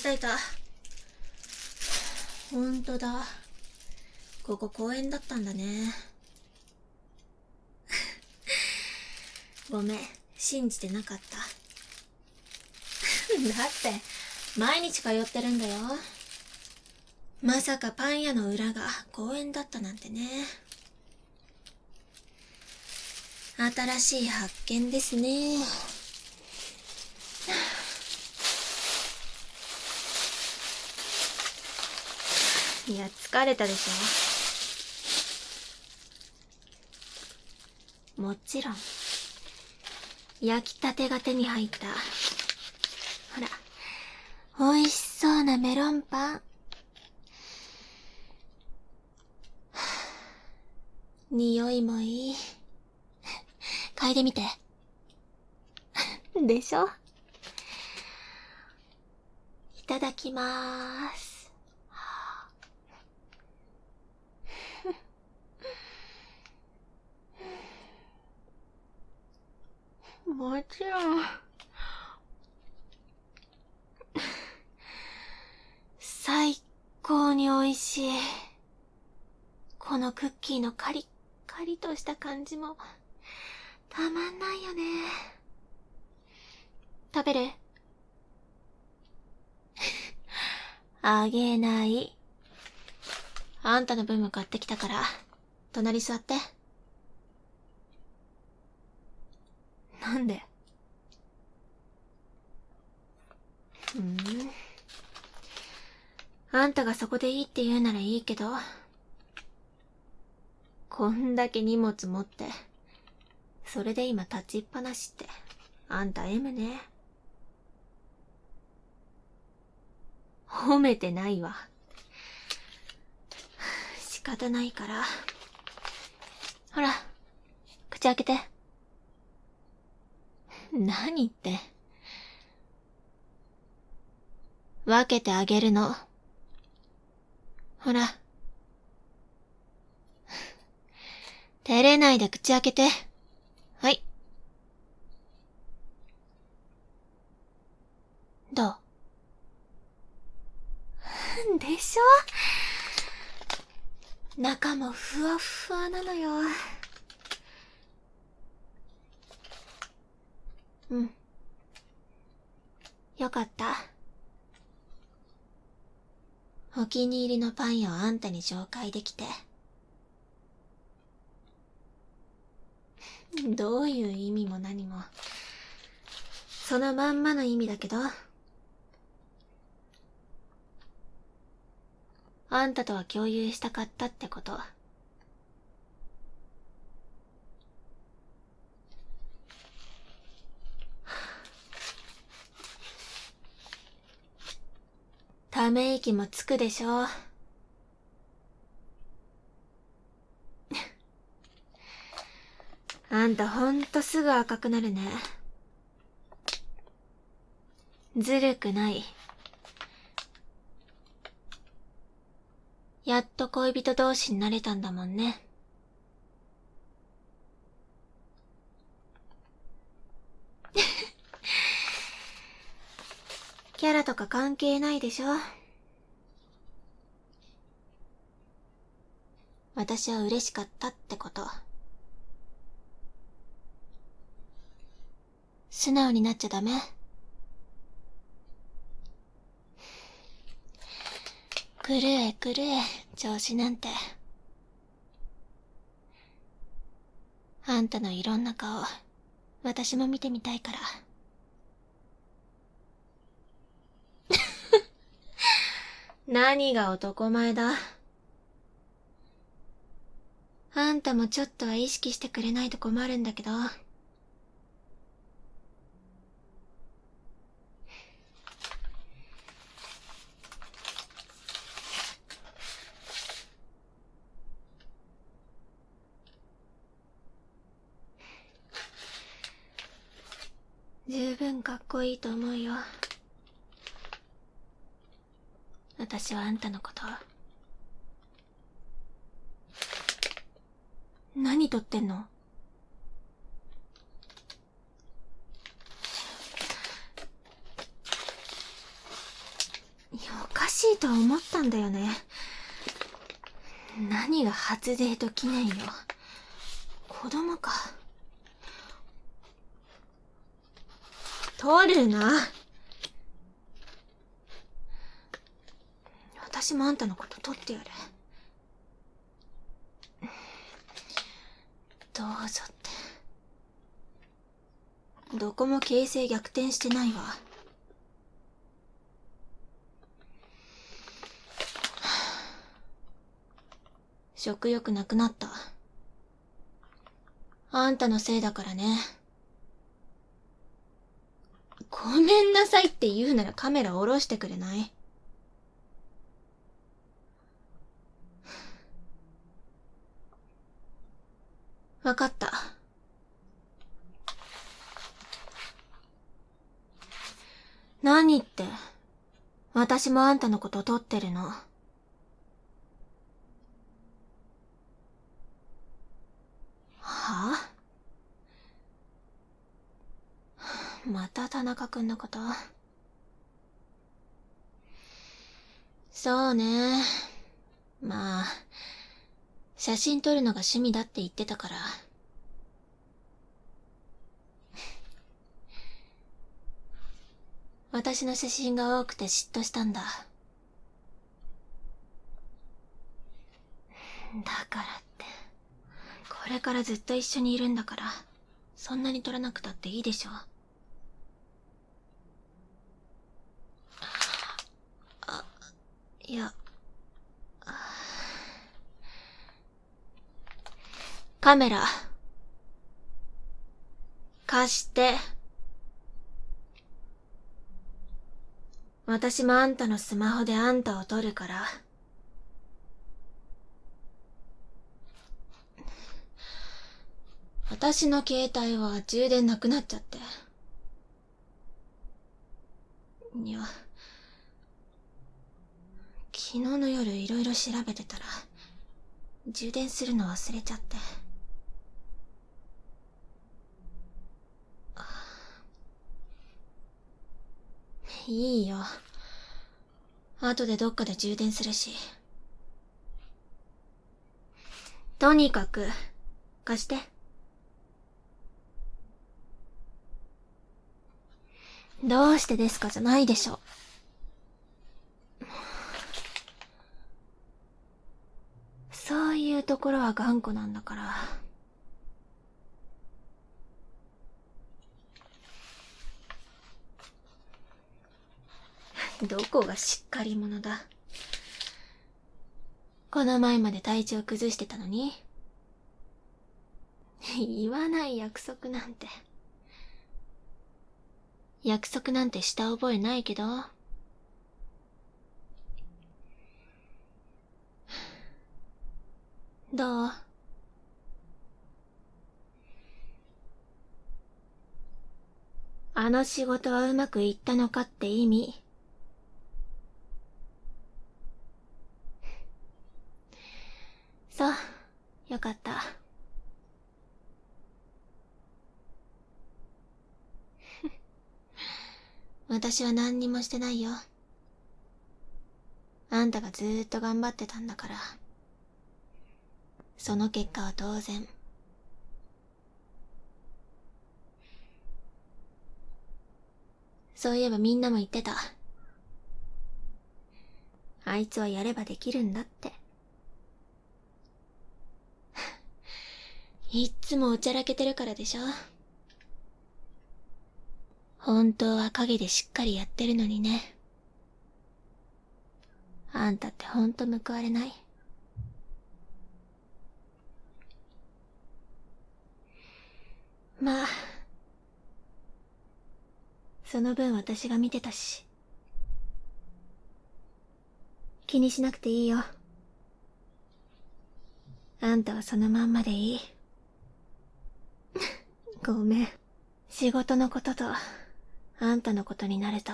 たいた。ほんとだ。ここ公園だったんだね。ごめん、信じてなかった。だって、毎日通ってるんだよ。まさかパン屋の裏が公園だったなんてね。新しい発見ですね。いや、疲れたでしょ。もちろん。焼きたてが手に入った。ほら、美味しそうなメロンパン。匂いもいい。嗅いでみて。でしょ？いただきまーす。もちろん。最高に美味しい。このクッキーのカリッカリとした感じもたまんないよね。食べる？あげない。あんたの分も買ってきたから、隣座って。なんで？あんたがそこでいいって言うならいいけど、こんだけ荷物持って、それで今立ちっぱなしって、あんた M ね。褒めてないわ。仕方ないから。ほら、口開けて。何って。分けてあげるの。ほら。照れないで口開けて。はい。どう？でしょ？中もふわふわなのよ。うん。よかった。お気に入りのパン屋をあんたに紹介できて。どういう意味も何も。そのまんまの意味だけど。あんたとは共有したかったってこと。ため息もつくでしょ。あんたほんとすぐ赤くなるね。ずるくない。やっと恋人同士になれたんだもんね。キャラとか関係ないでしょ。私は嬉しかったってこと。素直になっちゃダメ。狂え狂え、調子なんて。あんたのいろんな顔、私も見てみたいから。何が男前だ。あんたもちょっとは意識してくれないと困るんだけど。十分かっこいいと思うよ。私はあんたのこと。何撮ってんの？と思ったんだよね。何が初デート記念よ。子供か。撮るな。私もあんたのこと撮ってやる。どうぞって。どこも形勢逆転してないわ。食欲なくなった。あんたのせいだからね。ごめんなさいって言うならカメラ下ろしてくれない？わかった。何って、私もあんたのこと撮ってるの。はぁ？また田中君のこと？そうね。まあ、写真撮るのが趣味だって言ってたから。私の写真が多くて嫉妬したんだ。だからって、これからずっと一緒にいるんだから、そんなに撮らなくたっていいでしょ。いや、カメラ貸して。私もあんたのスマホであんたを撮るから。私の携帯は充電なくなっちゃって。いや、昨日の夜いろいろ調べてたら、充電するの忘れちゃって。いいよ。後でどっかで充電するし。とにかく、貸して。どうしてですかじゃないでしょ。そういうところは頑固なんだから。どこがしっかり者だ。この前まで体調崩してたのに。言わない約束なんて。約束なんてした覚えないけど。どう？あの仕事はうまくいったのかって意味。そう、よかった。私は何にもしてないよ。あんたがずーっと頑張ってたんだから。その結果は当然。そういえばみんなも言ってた。あいつはやればできるんだって。いっつもおちゃらけてるからでしょ。本当は陰でしっかりやってるのにね。あんたってほんと報われない。まあ、その分私が見てたし。気にしなくていいよ。あんたはそのまんまでいい。ごめん。仕事のことと、あんたのことになると、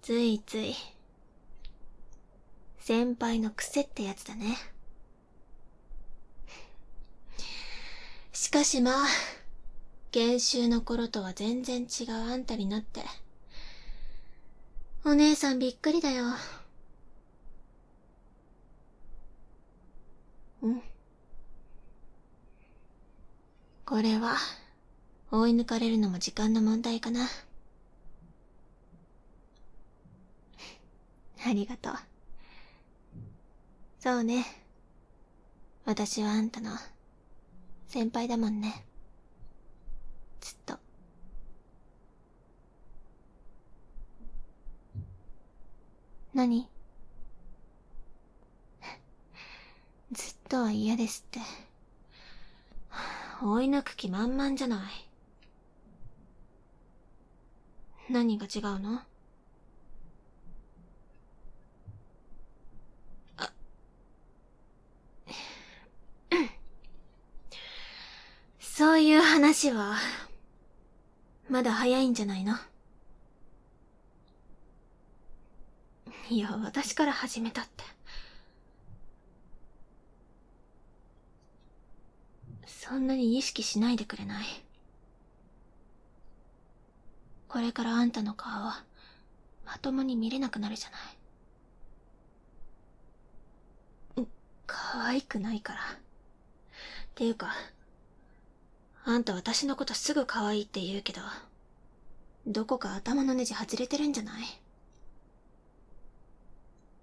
ついつい、先輩の癖ってやつだね。しかしまあ、研修の頃とは全然違うあんたになって、お姉さんびっくりだよ。うん。これは、追い抜かれるのも時間の問題かな。ありがとう。そうね。私はあんたの先輩だもんね。ずっと。何？ずっとは嫌ですって。追い抜く気満々じゃない。何が違うの？あ、そういう話は、まだ早いんじゃないの？いや、私から始めたって。そんなに意識しないでくれない？これからあんたの顔は、まともに見れなくなるじゃない。可愛くないから。っていうか、あんた私のことすぐ可愛いって言うけど、どこか頭のネジ外れてるんじゃない？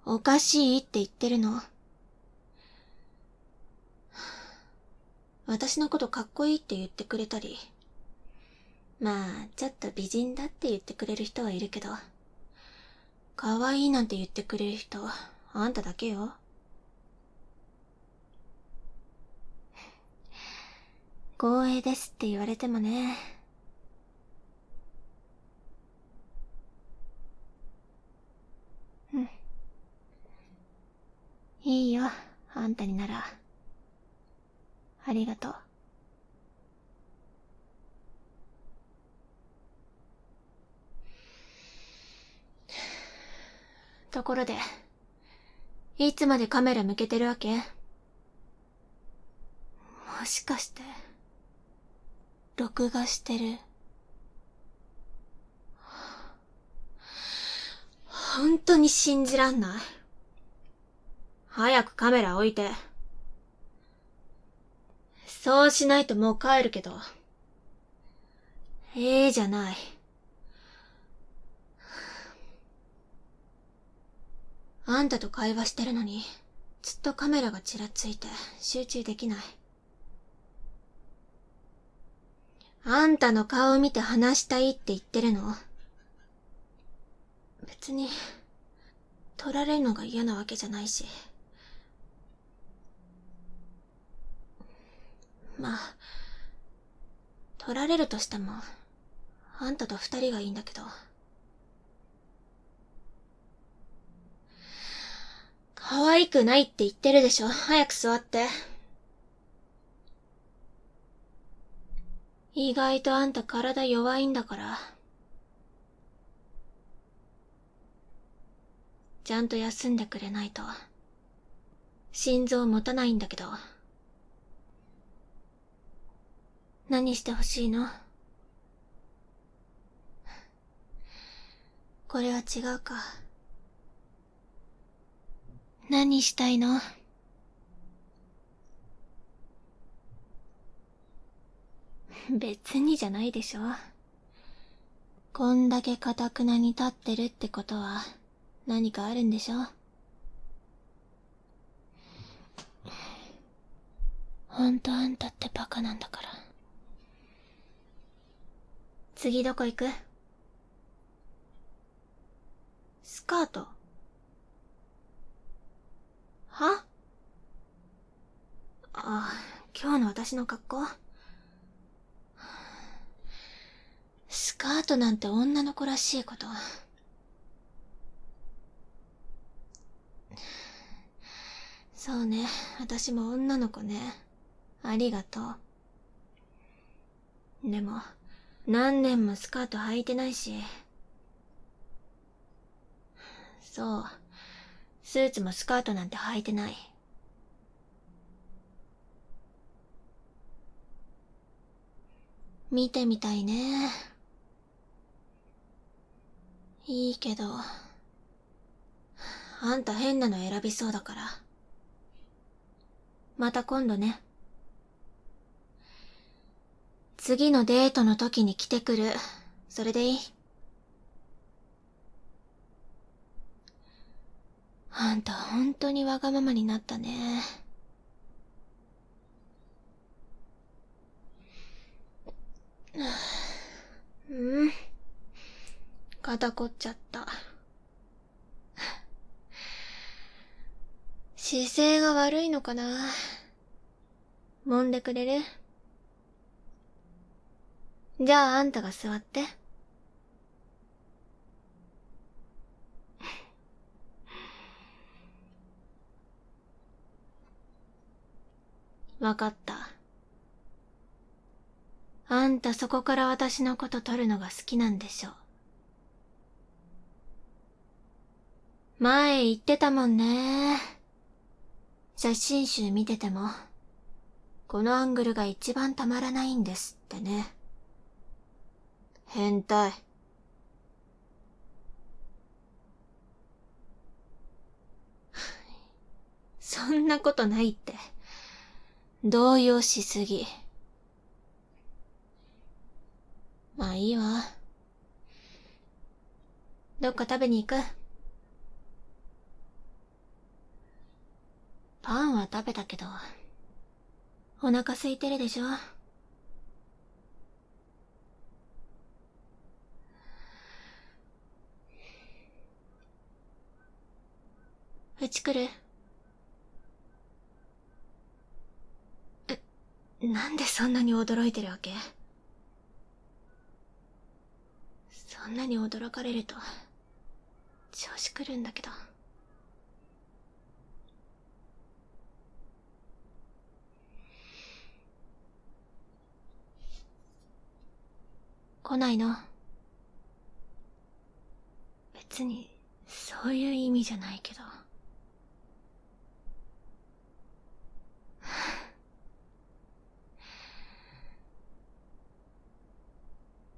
おかしいって言ってるの。私のことかっこいいって言ってくれたり、まあ、ちょっと美人だって言ってくれる人はいるけど、可愛いなんて言ってくれる人、あんただけよ。光栄ですって言われてもね。うん。いいよ、あんたになら。ありがとう。ところで、いつまでカメラ向けてるわけ？もしかして、録画してる？本当に信じらんない。早くカメラ置いて。そうしないともう帰るけど。じゃない。あんたと会話してるのに、ずっとカメラがちらついて集中できない。あんたの顔を見て話したいって言ってるの。別に、撮られるのが嫌なわけじゃないし。まあ、撮られるとしても、あんたと二人がいいんだけど。可愛くないって言ってるでしょ。早く座って。意外とあんた体弱いんだから。ちゃんと休んでくれないと。心臓持たないんだけど。何してほしいの？これは違うか。何したいの？別にじゃないでしょ。こんだけ堅くなに立ってるってことは何かあるんでしょ。ほんとあんたってバカなんだから。次どこ行く？スカート？は？あ、今日の私の格好？スカートなんて女の子らしいこと。そうね、私も女の子ね。ありがとう。でも、何年もスカート履いてないし。そう。スーツもスカートなんて履いてない。見てみたいね。いいけど、あんた変なの選びそうだから。また今度ね。次のデートの時に来てくる。それでいい。あんた本当にわがままになったね。うん。肩凝っちゃった。姿勢が悪いのかな。揉んでくれる？じゃああんたが座って。わかった。あんたそこから私のこと撮るのが好きなんでしょ。前言ってたもんね。写真集見てても、このアングルが一番たまらないんですってね。変態。そんなことないって。動揺しすぎ。まあいいわ。どっか食べに行く？パンは食べたけど、お腹空いてるでしょ。うち来る？なんでそんなに驚いてるわけ？そんなに驚かれると、調子くるんだけど。来ないの？別に、そういう意味じゃないけど。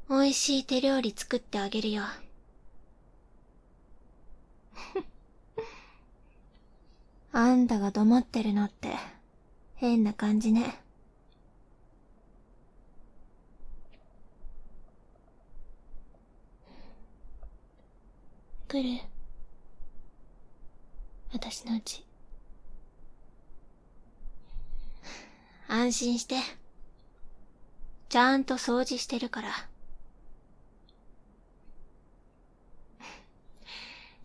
美味しい手料理作ってあげるよ。あんたがどもってるのって変な感じね。来る？私の家。安心して。ちゃんと掃除してるから。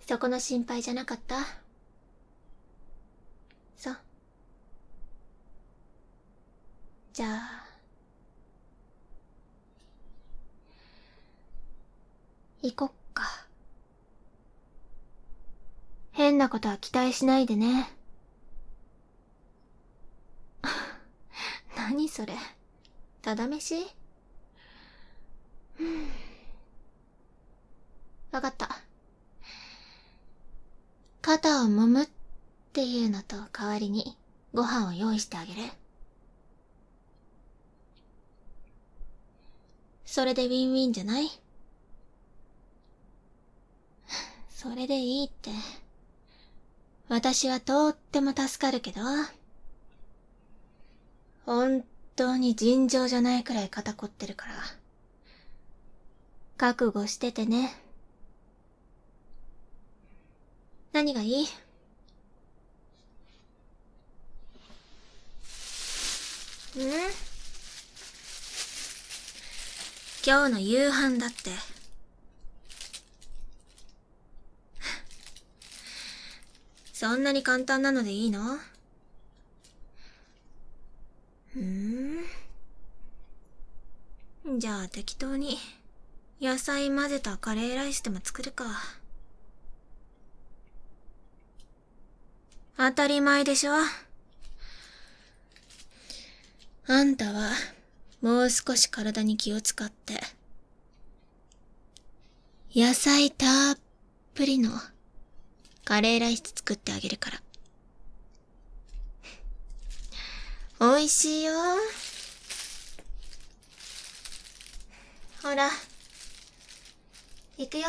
そこの心配じゃなかった？そう。じゃあ、行こっか。変なことは期待しないでね。何それ。ただ飯？わかった。肩を揉むっていうのと代わりにご飯を用意してあげる。それでウィンウィンじゃない？それでいいって。私はとっても助かるけど。本当に尋常じゃないくらい肩凝ってるから。覚悟しててね。何がいい？今日の夕飯だって。そんなに簡単なのでいいの？じゃあ適当に野菜混ぜたカレーライスでも作るか。当たり前でしょ。あんたはもう少し体に気を使って野菜たっぷりのカレーライス作ってあげるから。美味しいよ。ほら、行くよ。